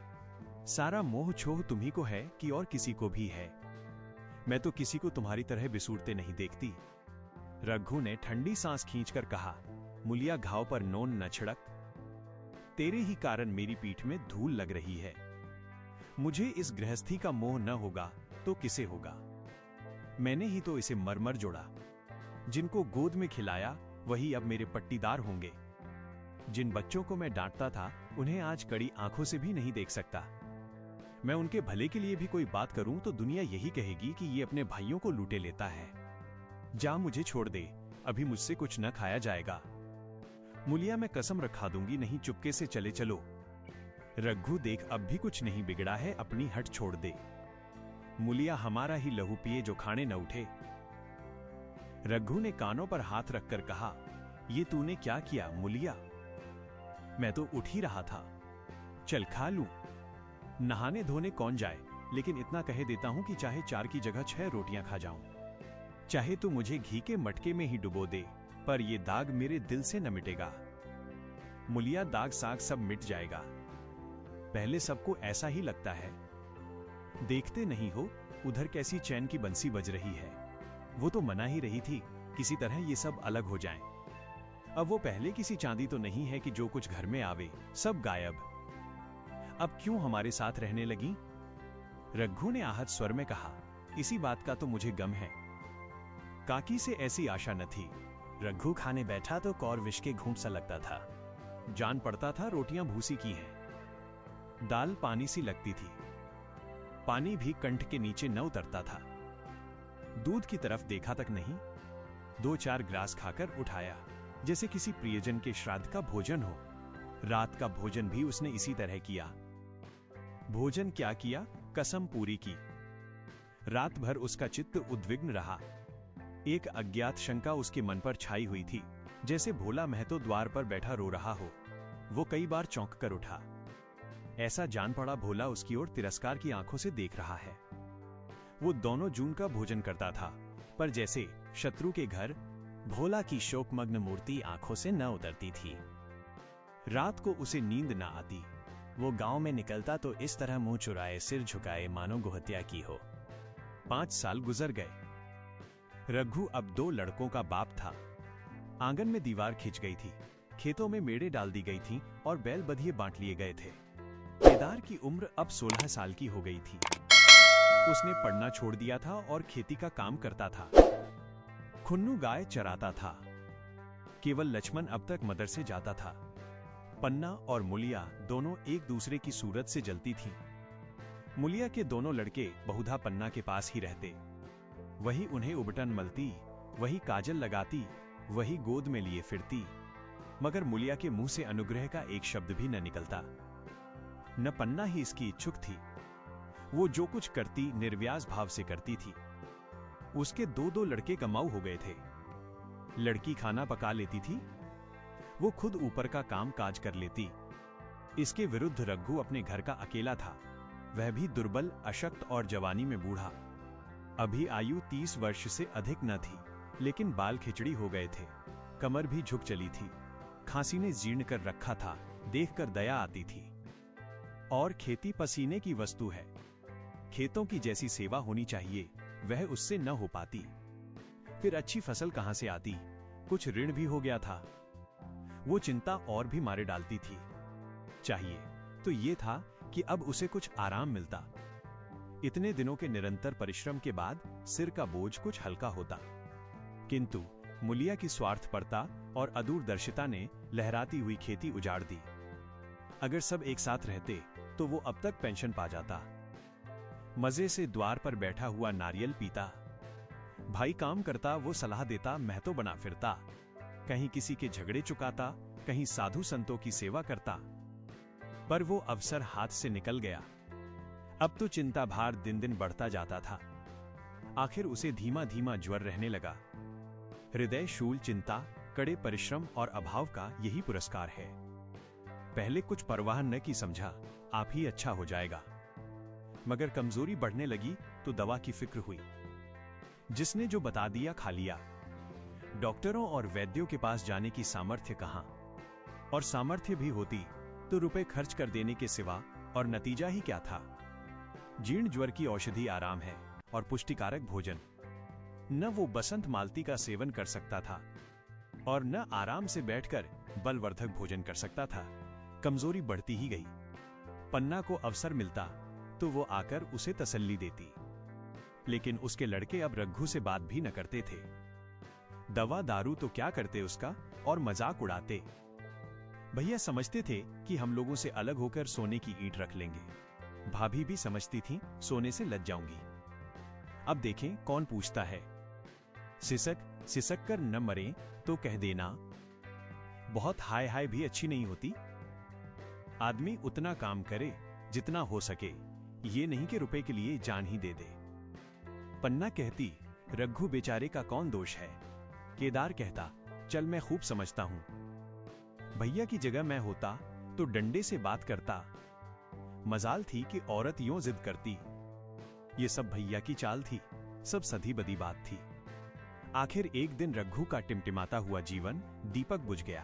सारा मोह छोह तुम्ही को है कि और किसी को भी है? मैं तो किसी को तुम्हारी तरह बिसूरते नहीं देखती। रघु ने ठंडी सांस खींचकर कहा, मुलिया घाव पर नोन न छिड़क, तेरे ही कारण मेरी पीठ में धूल लग रही है। मुझे इस गृहस्थी का मोह न होगा तो किसे होगा? मैंने ही तो इसे मरमर जोड़ा। जिनको गोद में खिलाया वही अब मेरे पट्टीदार होंगे। जिन बच्चों को मैं डांटता था उन्हें आज कड़ी आंखों से भी नहीं देख सकता। मैं उनके भले के लिए भी कोई बात करूं तो दुनिया यही कहेगी कि ये अपने भाइयों को लूटे लेता है। जा, मुझे छोड़ दे, अभी मुझसे कुछ न खाया जाएगा। मुलिया, मैं कसम रखा दूंगी नहीं, चुपके से चले चलो। रघु, देख अब भी कुछ नहीं बिगड़ा है, अपनी हट छोड़ दे। मुलिया, हमारा ही लहू पिए जो खाने न उठे। रघु ने कानों पर हाथ रखकर कहा, ये तूने क्या किया मुलिया? मैं तो उठ ही रहा था, चल खा लूं। नहाने धोने कौन जाए, लेकिन इतना कह देता हूं कि चाहे 4 की जगह 6 रोटियां खा जाऊं। चाहे तू मुझे घी के मटके में ही डुबो दे, पर ये दाग मेरे दिल से न मिटेगा। मुलिया, दाग साग सब मिट जाएगा। पहले सबको ऐसा ही लगता है। देखते नहीं हो उधर कैसी चैन की बंसी बज रही है? वो तो मना ही रही थी किसी तरह ये सब अलग हो जाएं। अब वो पहले किसी चांदी तो नहीं है कि जो कुछ घर में आवे सब गायब। अब क्यों हमारे साथ रहने लगी? रघु ने आहत स्वर में कहा, इसी बात का तो मुझे गम है। काकी से ऐसी आशा न थी। रघु खाने बैठा तो कौर विष के घूंट सा लगता था। जान पड़ता था रोटियां भूसी की हैं। दाल पानी सी लगती थी, पानी भी कंठ के नीचे न उतरता था। दूध की तरफ देखा तक नहीं। 2-4 ग्लास खाकर उठाया जैसे किसी प्रियजन के श्राद्ध का भोजन हो। रात का भोजन भी उसने इसी तरह किया। भोजन क्या किया, कसम पूरी की। रात भर उसका चित्त उद्विग्न रहा। एक अज्ञात शंका उसके मन पर छाई हुई थी, जैसे भोला महतो द्वार पर बैठा रो रहा हो। वो कई बार चौंक कर उठा। ऐसा जान पड़ा भोला उसकी ओर तिरस्कार की आंखों से देख रहा है। वो दोनों जून का भोजन करता था, पर जैसे शत्रु के घर भोला की शोकमग्न मूर्ति आंखों से न उतरती थी। रात को उसे नींद न आती। वो गांव में निकलता तो इस तरह मुंह चुराए सिर झुकाए मानो गोहत्या की हो। 5 साल गुजर गए। रघु अब 2 लड़कों का बाप था। आंगन में दीवार खिंच गई थी, खेतों में मेड़े डाल दी गई थी और बैल बधिये बांट लिए गए थे। केदार की उम्र अब 16 साल की हो गई थी। उसने पढ़ना छोड़ दिया था और खेती का काम करता था। खुन्नू गाय चराता था। केवल लक्ष्मण अब तक मदरसे जाता था। पन्ना और मुलिया दोनों एक दूसरे की सूरत से जलती थीं। मुलिया के दोनों लड़के बहुधा पन्ना के पास ही रहते। वही उन्हें उबटन मलती, वही काजल लगाती, वही गोद में लिए फिरती, मगर मुलिया के मुंह से अनुग्रह का एक शब्द भी न निकलता। न पन्ना ही इसकी इच्छुक थी। वो जो कुछ करती निर्व्याज भाव से करती थी। उसके 2-2 लड़के कमाऊ हो गए थे। लड़की खाना पका लेती थी, वो खुद ऊपर का काम काज कर लेती। इसके विरुद्ध रघु अपने घर का अकेला था, वह भी दुर्बल, अशक्त और जवानी में बूढ़ा। अभी आयु 30 वर्ष से अधिक न थी, लेकिन बाल खिचड़ी हो गए थे, कमर भी झुक चली थी, खांसी ने जीर्ण कर रखा था, देखकर दया आती थी। और खेती पसीने की वस्तु है। खेतों की जैसी सेवा होनी चाहिए, वह उससे न हो पाती। फिर अच्छी फसल कहां से आती? कुछ ऋण भी हो गया था। वो चिंता और भी मारे डालती थी। चाहिए तो ये था कि अब उसे कुछ आराम मिलता। इतने दिनों के निरंतर परिश्रम के बाद सिर का बोझ कुछ हल्का होता। किंतु मुलिया की स्वार्थपरता और अदूरदर्शिता ने लहराती हुई खेती उजाड़ दी। अगर सब एक साथ रहते तो वो अब तक पेंशन पा जाता। मजे से द्वार पर बैठा हुआ नारियल पीता। भाई काम करता, वो सलाह देता, मैं तो बना फिरता। कहीं किसी के झगड़े चुकाता, कहीं साधु संतों की सेवा करता। पर वो अवसर हाथ से निकल गया। अब तो चिंता भार दिन दिन बढ़ता जाता था। आखिर उसे धीमा धीमा ज्वर रहने लगा। हृदय शूल चिंता, कड़े परिश्रम और अभाव का यही पुरस्कार है। पहले कुछ परवाह न की, समझा आप ही अच्छा हो जाएगा। मगर कमजोरी बढ़ने लगी तो दवा की फिक्र हुई। जिसने जो बता दिया खा लिया। डॉक्टरों और वैद्यों के पास जाने की सामर्थ्य कहां? और सामर्थ्य भी होती तो रुपए खर्च कर देने के सिवा और नतीजा ही क्या था? जीर्ण ज्वर की औषधि आराम है और पुष्टिकारक भोजन। न वो बसंत मालती का सेवन कर सकता था और न आराम से बैठकर बलवर्धक भोजन कर सकता था। कमजोरी बढ़ती ही गई। पन्ना को अवसर मिलता तो वो आकर उसे तसल्ली देती। लेकिन उसके लड़के अब रघु से बात भी न करते थे। दवा दारू तो क्या करते उसका, और मजाक उड़ाते। भैया समझते थे कि हम लोगों से अलग होकर सोने की ईंट रख लेंगे। भाभी भी समझती थी सोने से लज जाऊंगी। अब देखें कौन पूछता है। सिसक सिसक कर न मरे तो कह देना। बहुत हाय हाय भी अच्छी नहीं होती। आदमी उतना काम करे जितना हो सके, ये नहीं कि रुपए के लिए जान ही दे दे। पन्ना कहती, रघु बेचारे का कौन दोष है। केदार कहता, चल मैं खूब समझता हूं। भैया की जगह मैं होता तो डंडे से बात करता। मजाल थी कि औरत यूं जिद करती। ये सब भैया की चाल थी, सब सधी बदी बात थी। आखिर एक दिन रघु का टिमटिमाता हुआ जीवन दीपक बुझ गया।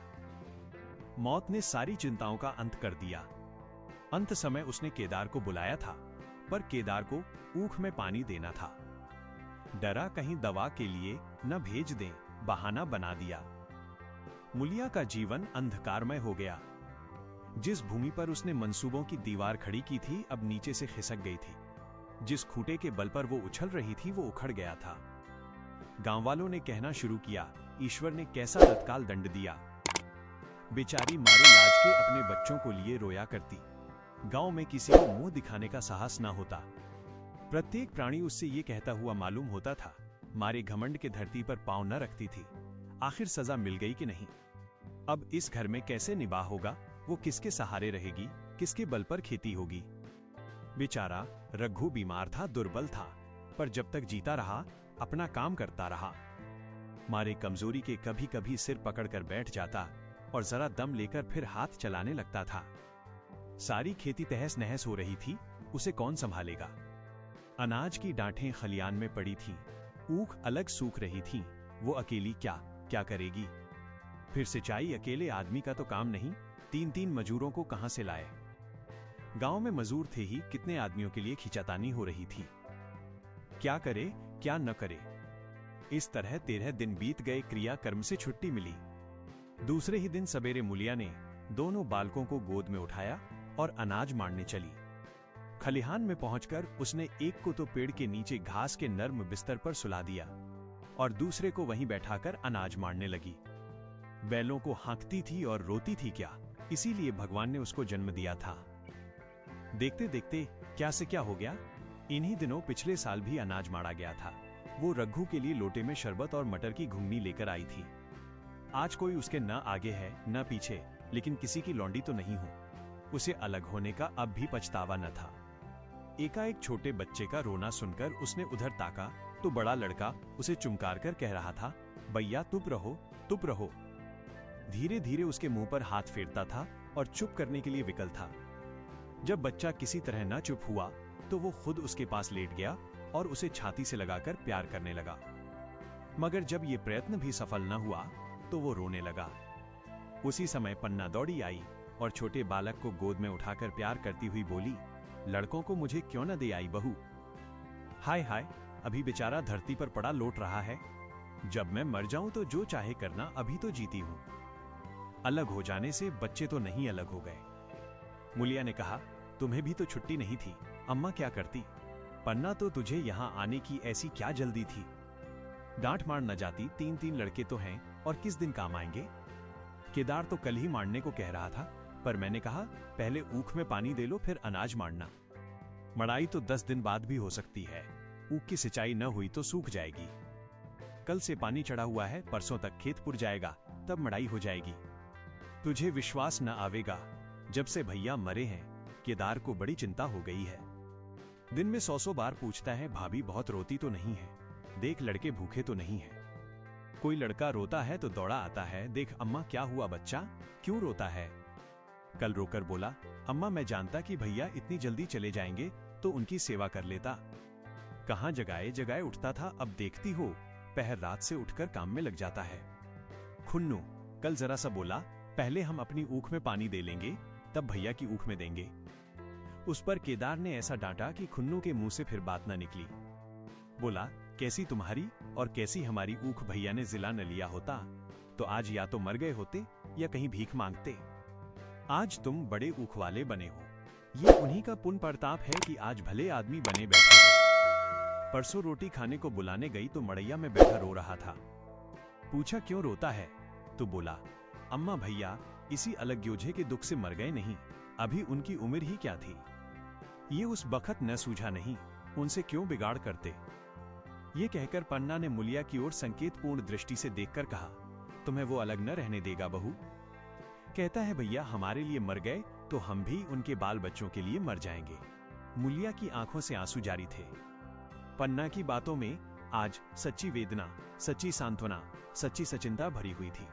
मौत ने सारी चिंताओं का अंत कर दिया। अंत समय उसने केदार को बुलाया था, पर केदार को ऊख में पानी देना था। डरा कहीं दवा के लिए न भेज दें, बहाना बना दिया। मुलिया का जीवन अंधकारमय हो गया। जिस भूमि पर उसने मंसूबों की दीवार खड़ी की थी अब नीचे से खिसक गई थी। जिस खूंटे के बल पर वो उछल रही थी वो उखड़ गया था। गांव वालों ने कहना शुरू किया, ईश्वर ने कैसा तत्काल दंड दिया। बेचारी मारे लाज के अपने बच्चों को लिए रोया करती। गांव में किसी को मुंह दिखाने का साहस ना होता। प्रत्येक प्राणी उससे ये कहता हुआ मालूम होता था, मारे घमंड के धरती पर पांव न रखती थी। आखिर सजा मिल गई कि नहीं? अब इस घर में कैसे निवाह होगा? वो किसके सहारे रहेगी? किसके बल पर खेती होगी? बेचारा रघु बीमार था, दुर्बल था, पर जब तक जीता रहा अपना काम करता रहा। मारे कमजोरी के कभी कभी सिर पकड़कर बैठ जाता और जरा दम लेकर फिर हाथ चलाने लगता था। सारी खेती तहस नहस हो रही थी, उसे कौन संभालेगा? अनाज की डांठें खलियान में पड़ी थीं, ऊख अलग सूख रही थीं, वो अकेली क्या करेगी? फिर सिंचाई अकेले आदमी का तो काम नहीं, 3-3 मजूरों को कहां से लाए? गांव में मजूर थे ही कितने आदमियों के लिए खिंचातानी हो रही थी। क्या करे क्या न करे? इस तरह 13 दिन बीत गए, क्रिया कर्म से छुट्टी मिली। दूसरे ही दिन सवेरे मुलिया ने दोनों बालकों को गोद में उठाया और अनाज मारने चली। खलिहान में पहुंचकर उसने एक को तो पेड़ के नीचे घास के नर्म बिस्तर पर सुला दिया और दूसरे को वहीं बैठाकर अनाज मारने लगी। बैलों को हाँकती थी और रोती थी क्या, इसीलिए भगवान ने उसको जन्म दिया था। देखते देखते क्या से क्या हो गया। इन्हीं दिनों पिछले साल भी अनाज मारा गया था। वो रघु के लिए लोटे में शरबत और मटर की घुगनी लेकर आई थी। आज कोई उसके न आगे है न पीछे, लेकिन किसी की लौंडी तो नहीं हूं। उसे अलग होने का अब भी पछतावा न था। एकाएक छोटे बच्चे का रोना सुनकर उसने उधर ताका तो बड़ा लड़का उसे चुमकार कर कह रहा था, भैया चुप रहो। धीरे धीरे उसके मुंह पर हाथ फेरता था और चुप करने के लिए विकल था। जब बच्चा किसी तरह न चुप हुआ तो वो खुद उसके पास लेट गया और उसे छाती से लगाकर प्यार करने लगा। मगर जब ये प्रयत्न भी सफल न हुआ तो वो रोने लगा। उसी समय पन्ना दौड़ी आई और छोटे बालक को गोद में उठाकर प्यार करती हुई बोली, लड़कों को मुझे क्यों न दे आई बहू? हाय हाय, अभी बेचारा धरती पर पड़ा लोट रहा है। जब मैं मर जाऊं तो जो चाहे करना, अभी तो जीती हूं। अलग हो जाने से बच्चे तो नहीं अलग हो गए। मुलिया ने कहा, तुम्हें भी तो छुट्टी नहीं थी, अम्मा क्या करती? पन्ना, तो तुझे यहां आने की ऐसी क्या जल्दी थी? डांट मार न जाती, 3 लड़के तो हैं और किस दिन काम आएंगे? केदार तो कल ही मारने को कह रहा था, पर मैंने कहा पहले ऊख में पानी दे लो फिर अनाज मारना। मड़ाई तो 10 दिन बाद भी हो सकती है। ऊख की सिंचाई न हुई तो सूख जाएगी। कल से पानी चढ़ा हुआ है, परसों तक खेत पुर जाएगा, तब मड़ाई हो जाएगी। तुझे विश्वास न आवेगा, जब से भैया मरे हैं केदार को बड़ी चिंता हो गई है। दिन में 100 बार पूछता है, भाभी बहुत रोती तो नहीं है? देख लड़के भूखे तो नहीं है? कोई लड़का रोता है तो दौड़ा आता है, देख अम्मा क्या हुआ बच्चा, क्यों रोता है? कल रोकर बोला, अम्मा मैं जानता कि भैया इतनी जल्दी चले जाएंगे तो उनकी सेवा कर लेता। कहां जगाए जगाए उठता था, अब देखती हो पहर रात से उठकर काम में लग जाता है। खुन्नू कल जरा सा बोला, पहले हम अपनी ऊख में पानी दे लेंगे, तब भैया की ऊख में देंगे। उस पर केदार ने ऐसा डांटा कि खुन्नू के मुंह से फिर बात न निकली। बोला, कैसी तुम्हारी और कैसी हमारी ऊख भैया ने जिला न लिया होता तो आज या तो मर गए होते या कहीं भीख मांगते। आज तुम बड़े ऊख वाले बने हो, ये उन्हीं का पुण्य प्रताप है कि आज भले आदमी बने बैठे हो। परसों रोटी खाने को बुलाने गई तो मड़ैया में बैठा रो रहा था। पूछा क्यों रोता है, तो बोला, अम्मा भैया इसी अलग योझे के दुख से मर गए नहीं, अभी उनकी उम्र ही क्या थी। ये उस बखत न सूझा नहीं, उनसे क्यों बिगाड़ करते। ये कहकर पन्ना ने मुलिया की ओर संकेतपूर्ण दृष्टि से देखकर कहा, तुम्हें वो अलग न रहने देगा बहू। कहता है भैया हमारे लिए मर गए तो हम भी उनके बाल बच्चों के लिए मर जाएंगे। मुलिया की आंखों से आंसू जारी थे। पन्ना की बातों में आज सच्ची वेदना, सच्ची सांत्वना, सच्ची सचिंता भरी हुई थी।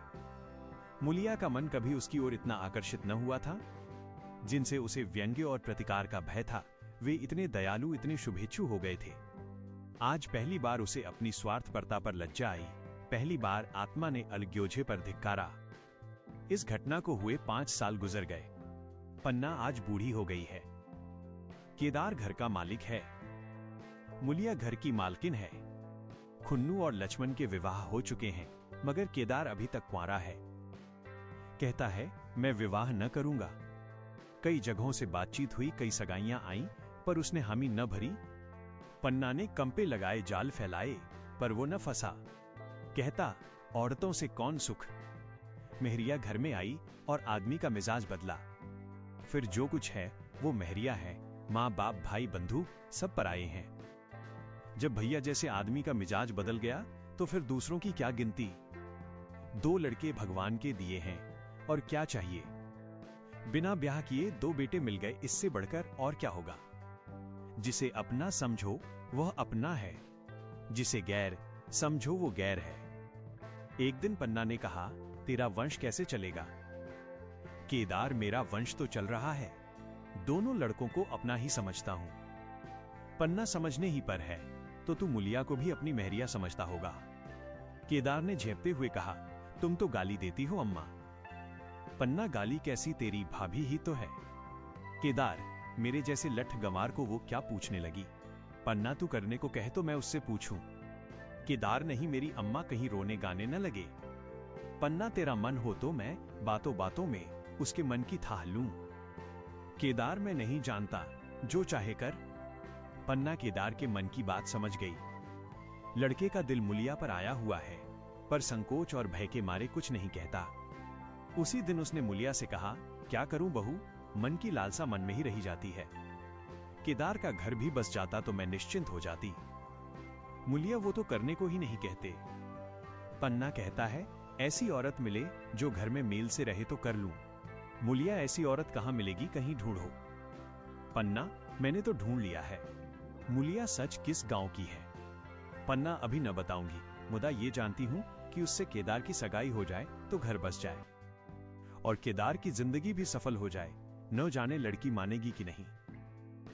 मुलिया का मन कभी उसकी ओर इतना आकर्षित न हुआ था। जिनसे उसे व्यंग्य और प्रतिकार का भय था, वे इतने दयालु, इतने शुभेच्छु हो गए थे। आज पहली बार उसे अपनी स्वार्थपरता पर लज्जा आई, पहली बार आत्मा ने अलग्योझे पर धिक्कारा। इस घटना को हुए 5 साल गुजर गए। पन्ना आज बूढ़ी हो गई है। केदार घर का मालिक है, मुलिया घर की मालकिन है। खुन्नू और लक्ष्मण के विवाह हो चुके हैं, मगर केदार अभी तक कुंवारा है। कहता है मैं विवाह न करूंगा। कई जगहों से बातचीत हुई, कई सगाइयां आईं, पर उसने हामी न भरी। पन्ना ने कंपे लगाए, जाल फैलाए, पर वो न फंसा। कहता औरतों से कौन सुख। मेहरिया घर में आई और आदमी का मिजाज बदला। फिर जो कुछ है वो मेहरिया है, माँ बाप भाई बंधु सब पराये हैं। जब भैया जैसे आदमी का मिजाज बदल गया तो फिर दूसरों की क्या गिनती। 2 लड़के भगवान के दिए हैं और क्या चाहिए। बिना ब्याह किए 2 बेटे मिल गए, इससे बढ़कर और क्या होगा। जिसे अपना समझो वह अपना है, जिसे गैर समझो वो गैर है। एक दिन पन्ना ने कहा, तेरा वंश कैसे चलेगा। केदार मेरा वंश तो चल रहा है, दोनों लड़कों को अपना ही समझता हूं। पन्ना समझने ही पर है तो तू मुलिया को भी अपनी मेहरिया समझता होगा। केदार ने झेपते हुए कहा, तुम तो गाली देती हो अम्मा। पन्ना गाली कैसी, तेरी भाभी ही तो है। केदार मेरे जैसे लठ गंवार को वो क्या पूछने लगी। पन्ना तू करने को कहे तो मैं उससे पूछूं। केदार नहीं, मेरी अम्मा कहीं रोने गाने न लगे। पन्ना तेरा मन हो तो मैं बातों बातों में उसके मन की थाह लूं। केदार मैं नहीं जानता, जो चाहे कर। पन्ना केदार के मन की बात समझ गई। लड़के का दिल मुलिया पर आया हुआ है, पर संकोच और भय के मारे कुछ नहीं कहता। उसी दिन उसने मुलिया से कहा, क्या करूं बहू, मन की लालसा मन में ही रही जाती है। केदार का घर भी बस जाता तो मैं निश्चिंत हो जाती। मुलिया वो तो करने को ही नहीं कहते। पन्ना कहता है, ऐसी औरत मिले जो घर में मेल से रहे तो कर लूं। मुलिया ऐसी औरत कहां मिलेगी, कहीं ढूंढो। पन्ना मैंने तो ढूंढ लिया है। मुलिया सच किस गांव की है। पन्ना अभी न बताऊंगी, मुदा ये जानती हूं कि उससे केदार की सगाई हो जाए तो घर बस जाए और केदार की जिंदगी भी सफल हो जाए। न जाने लड़की मानेगी कि नहीं।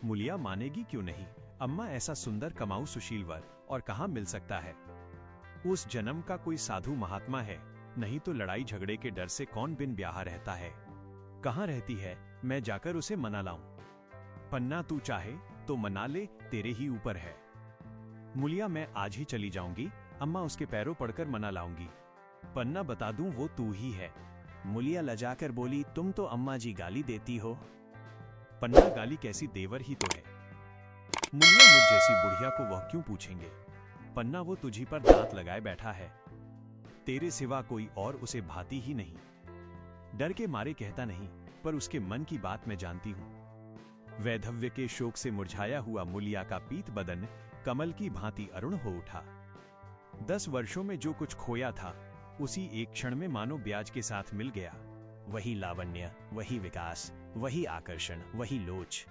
मुलिया मानेगी क्यों नहीं, अम्मा ऐसा सुंदर कमाऊ सुशील वर और कहां मिल सकता है। उस जन्म का कोई साधु महात्मा है, नहीं तो लड़ाई झगड़े के डर से कौन बिन ब्याह रहता है। कहां रहती है, मैं जाकर उसे मना लाऊं। पन्ना तू चाहे तो मना ले, तेरे ही ऊपर है। मुलिया, मैं आज ही चली जाऊंगी, अम्मा उसके पैरों पड़कर मना लाऊंगी। पन्ना, बता दूं वो तू ही है। मुलिया लजाकर बोली, तुम तो अम्मा जी गाली देती हो। पन्ना, गाली कैसी, देवर ही तो है। मुलिया, मुझ जैसी बुढ़िया को वह क्यों पूछेंगे? पन्ना, वो तुझी पर दांत लगाए बैठा है, तेरे सिवा कोई और उसे भाती ही नहीं। डर के मारे कहता नहीं, पर उसके मन की बात मैं जानती हूं। वैधव्य के शोक से मुरझाया हुआ मुलिया का पीत बदन कमल की भांति अरुण हो उठा। 10 वर्षों में जो कुछ खोया था, उसी एक क्षण में मानो ब्याज के साथ मिल गया। वही लावण्य, वही विकास, वही आकर्षण, वही लोच।